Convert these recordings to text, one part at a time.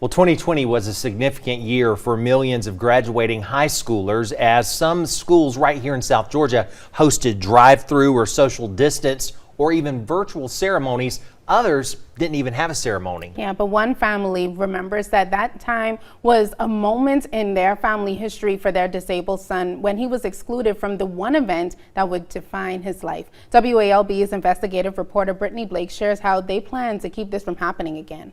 Well, 2020 was a significant year for millions of graduating high schoolers as some schools right here in South Georgia hosted drive-through or social distance or even virtual ceremonies. Others didn't even have a ceremony. Yeah, but one family remembers that time was a moment in their family history for their disabled son when he was excluded from the one event that would define his life. WALB's investigative reporter Brittany Blake shares how they plan to keep this from happening again.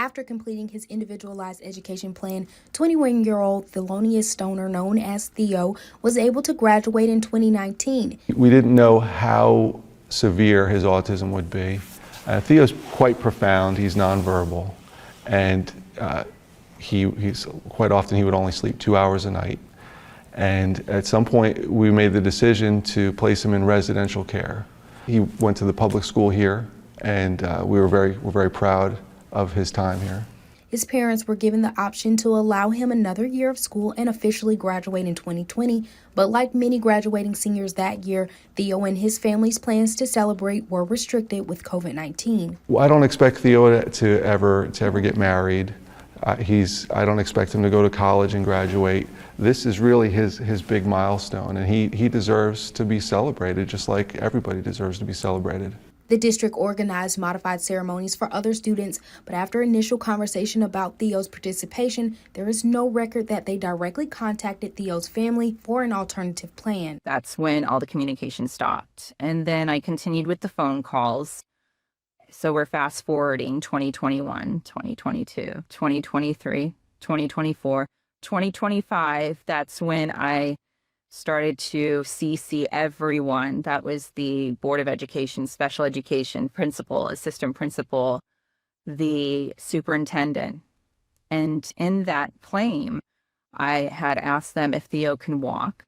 After completing his individualized education plan, 21-year-old Thelonious Stoner, known as Theo, was able to graduate in 2019. We didn't know how severe his autism would be. Theo's quite profound. He's nonverbal, and he's quite often he would only sleep 2 hours a night. And at some point, we made the decision to place him in residential care. He went to the public school here, and we're very proud of his time here. His parents were given the option to allow him another year of school and officially graduate in 2020, but like many graduating seniors that year, Theo and his family's plans to celebrate were restricted with COVID-19. Well, I don't expect Theo to ever get married. I don't expect him to go to college and graduate. This is really his big milestone, and he deserves to be celebrated just like everybody deserves to be celebrated. The district organized modified ceremonies for other students, but after initial conversation about Theo's participation, there is no record that they directly contacted Theo's family for an alternative plan. That's when all the communication stopped. And then I continued with the phone calls. So we're fast forwarding 2021, 2022, 2023, 2024, 2025. That's when I started to CC everyone. That was the Board of Education, special education, principal, assistant principal, the superintendent. And in that claim, I had asked them if Theo can walk,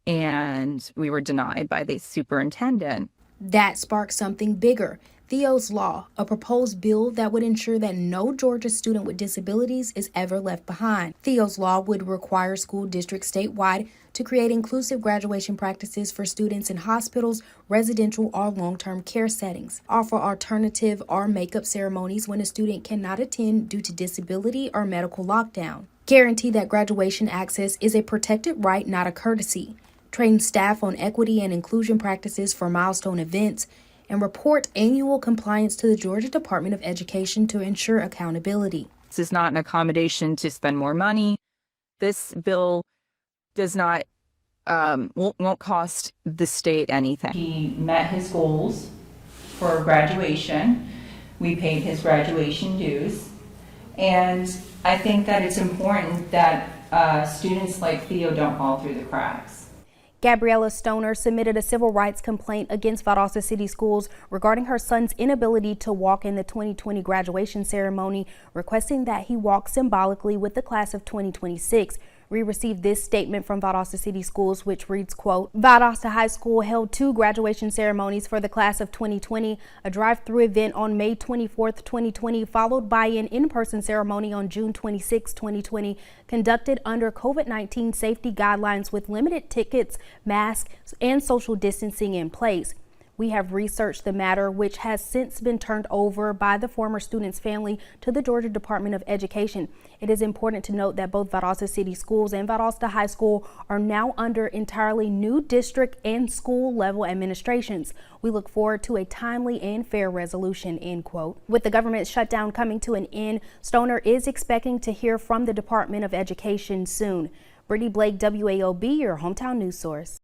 and we were denied by the superintendent. That sparked something bigger. Theo's Law, a proposed bill that would ensure that no Georgia student with disabilities is ever left behind. Theo's Law would require school districts statewide to create inclusive graduation practices for students in hospitals, residential, or long-term care settings, offer alternative or makeup ceremonies when a student cannot attend due to disability or medical lockdown, guarantee that graduation access is a protected right, not a courtesy, train staff on equity and inclusion practices for milestone events, and report annual compliance to the Georgia Department of Education to ensure accountability. This is not an accommodation to spend more money. This bill does not, won't cost the state anything. He met his goals for graduation. We paid his graduation dues. And I think that it's important that students like Theo don't fall through the cracks. Gabriella Stoner submitted a civil rights complaint against Valdosta City Schools regarding her son's inability to walk in the 2020 graduation ceremony, requesting that he walk symbolically with the class of 2026. We received this statement from Valdosta City Schools, which reads, quote, Valdosta High School held 2 graduation ceremonies for the class of 2020, a drive-through event on May 24th, 2020, followed by an in-person ceremony on June 26, 2020, conducted under COVID-19 safety guidelines with limited tickets, masks, and social distancing in place. We have researched the matter, which has since been turned over by the former student's family to the Georgia Department of Education. It is important to note that both Valdosta City Schools and Valdosta High School are now under entirely new district and school level administrations. We look forward to a timely and fair resolution, end quote. With the government shutdown coming to an end, Stoner is expecting to hear from the Department of Education soon. Brittany Blake, WAOB, your hometown news source.